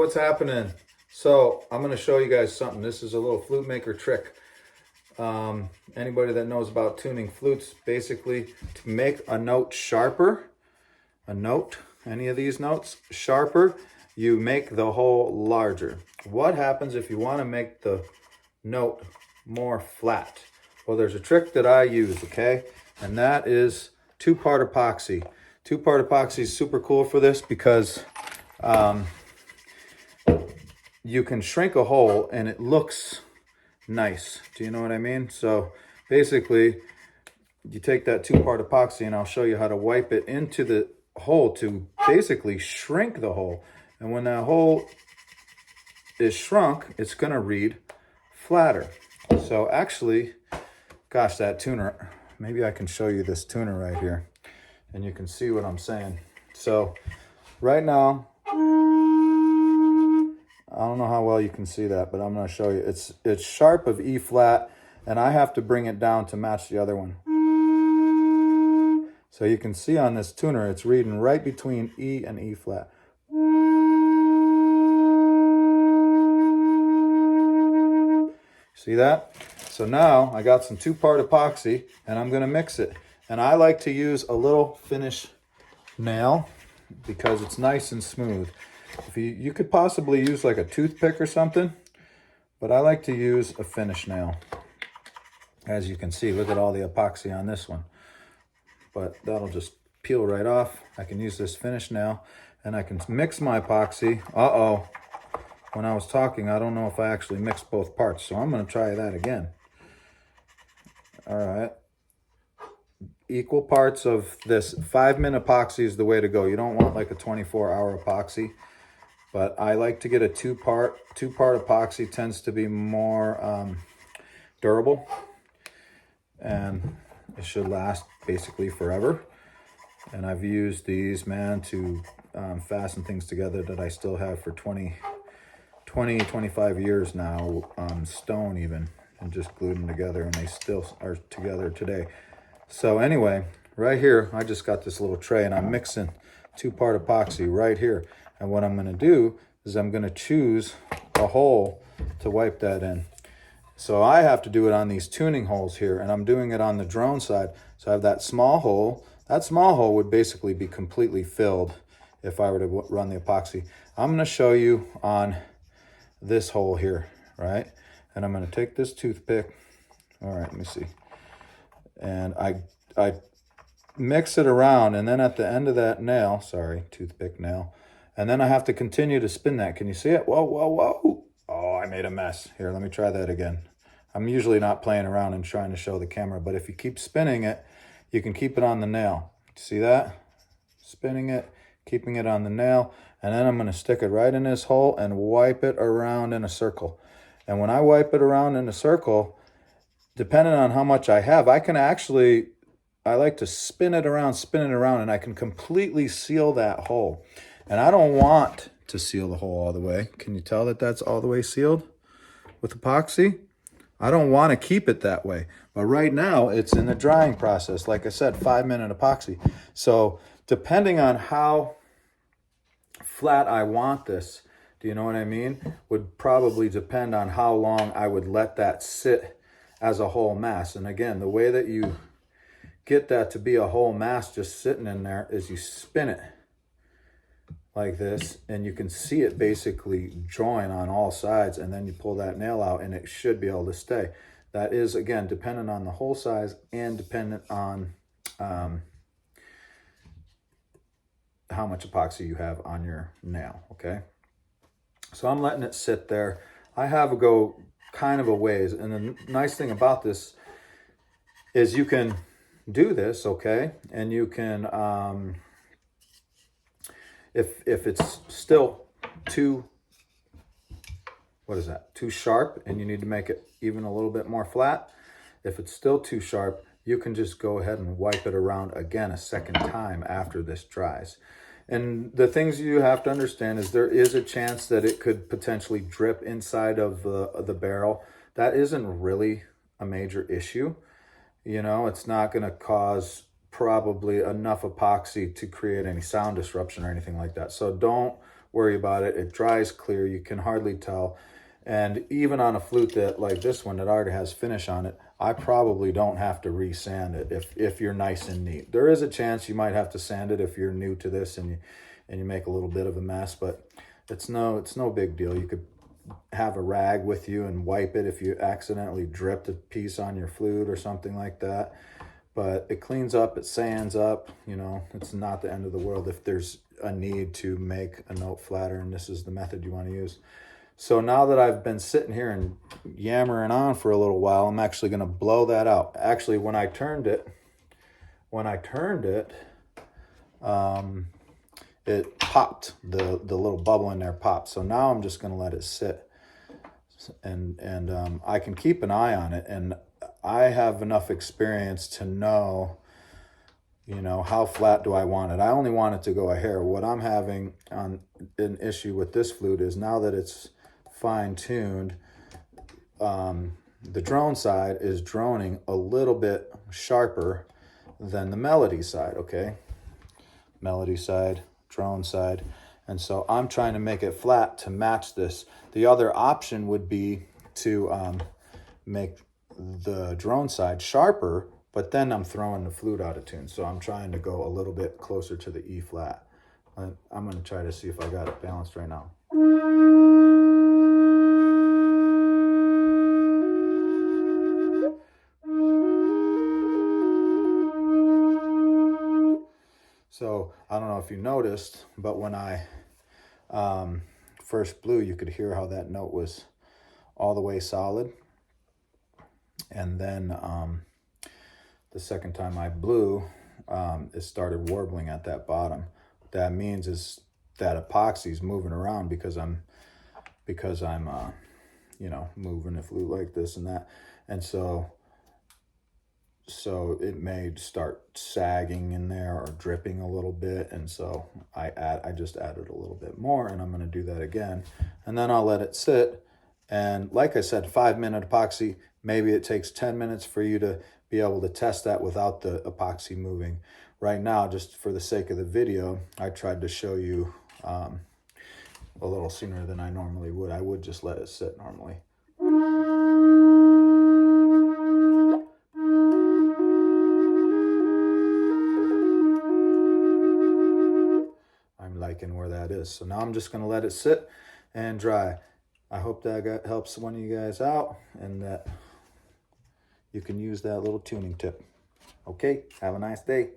What's happening? So I'm going to show you guys something. This is a little flute maker trick. Anybody that knows about tuning flutes, basically to make a note sharper, any of these notes sharper, you make the hole larger. What happens if you want to make the note more flat? Well, there's a trick that I use, okay? And that is two-part epoxy. Two-part epoxy is super cool for this because you can shrink a hole and it looks nice. Do you know what I mean? So basically, you take that two-part epoxy and I'll show you how to wipe it into the hole to basically shrink the hole. And when that hole is shrunk, it's going to read flatter. So actually, gosh, that tuner, maybe I can show you this tuner right here and you can see what I'm saying. So right now, I don't know how well you can see that, but I'm going to show you. It's sharp of E flat, and I have to bring it down to match the other one. So you can see on this tuner, it's reading right between E and E flat. See that? So now I got some two-part epoxy, and I'm going to mix it. And I like to use a little finish nail because it's nice and smooth. If you could possibly use like a toothpick or something, but I like to use a finish nail. As you can see, look at all the epoxy on this one. But that'll just peel right off. I can use this finish nail and I can mix my epoxy. Uh-oh. When I was talking, I don't know if I actually mixed both parts, so I'm going to try that again. All right. Equal parts of this 5-minute epoxy is the way to go. You don't want like a 24-hour epoxy. But I like to get a two-part epoxy. Tends to be more durable, and it should last basically forever. And I've used these, man, to fasten things together that I still have for 25 years now, stone even, and just glued them together, and they still are together today. So anyway, right here, I just got this little tray, and I'm mixing two-part epoxy right here. And what I'm going to do is I'm going to choose a hole to wipe that in. So I have to do it on these tuning holes here, and I'm doing it on the drone side. So I have that small hole. That small hole would basically be completely filled if I were to run the epoxy. I'm going to show you on this hole here, right? And I'm going to take this toothpick. All right, let me see. And I mix it around, and then at the end of that nail, sorry, toothpick nail, and then I have to continue to spin that. Can you see it? Whoa, whoa, whoa. Oh, I made a mess. Here, let me try that again. I'm usually not playing around and trying to show the camera, but if you keep spinning it, you can keep it on the nail. See that? Spinning it, keeping it on the nail, and then I'm going to stick it right in this hole and wipe it around in a circle. And when I wipe it around in a circle, depending on how much I have, I like to spin it around, and I can completely seal that hole. And I don't want to seal the hole all the way. Can you tell that that's all the way sealed with epoxy? I don't want to keep it that way. But right now, it's in the drying process. Like I said, 5-minute epoxy. So depending on how flat I want this, do you know what I mean? Would probably depend on how long I would let that sit as a whole mass. And again, the way that you get that to be a whole mass just sitting in there is you spin it like this, and you can see it basically join on all sides, and then you pull that nail out and it should be able to stay. That is, again, dependent on the hole size and dependent on how much epoxy you have on your nail, okay? So I'm letting it sit there. I have a go kind of a ways, and the nice thing about this is you can do this, okay? And you can, if it's still too sharp and you need to make it even a little bit more flat, if it's still too sharp, you can just go ahead and wipe it around again a second time after this dries. And the things you have to understand is there is a chance that it could potentially drip inside of the barrel. That isn't really a major issue. You know, it's not going to cause probably enough epoxy to create any sound disruption or anything like that. So don't worry about it. It dries clear. You can hardly tell. And even on a flute that like this one that already has finish on it, I probably don't have to re-sand it if you're nice and neat. There is a chance you might have to sand it if you're new to this and you make a little bit of a mess, but it's no big deal. You could have a rag with you and wipe it if you accidentally dripped a piece on your flute or something like that. But it cleans up, it sands up, you know, it's not the end of the world if there's a need to make a note flatter and this is the method you want to use. So now that I've been sitting here and yammering on for a little while, I'm actually going to blow that out. Actually, when I turned it, it popped. The little bubble in there popped. So now I'm just going to let it sit. And I can keep an eye on it. And I have enough experience to know, you know, how flat do I want it. I only want it to go a hair. What I'm having on an issue with this flute is now that it's fine-tuned, the drone side is droning a little bit sharper than the melody side, okay? Melody side, drone side. And so I'm trying to make it flat to match this. The other option would be to make the drone side sharper, but then I'm throwing the flute out of tune. So I'm trying to go a little bit closer to the E flat. I'm going to try to see if I got it balanced right now. So I don't know if you noticed, but when I first blew, you could hear how that note was all the way solid. And then the second time I blew, it started warbling at that bottom. What that means is that epoxy is moving around because I'm you know, moving the flute like this and that. And so it may start sagging in there or dripping a little bit. And so I just added a little bit more, and I'm going to do that again. And then I'll let it sit. And like I said, 5-minute epoxy, maybe it takes 10 minutes for you to be able to test that without the epoxy moving. Right now, just for the sake of the video, I tried to show you a little sooner than I normally would. I would just let it sit normally. I'm liking where that is. So now I'm just going to let it sit and dry. I hope that helps one of you guys out and that you can use that little tuning tip. Okay, have a nice day.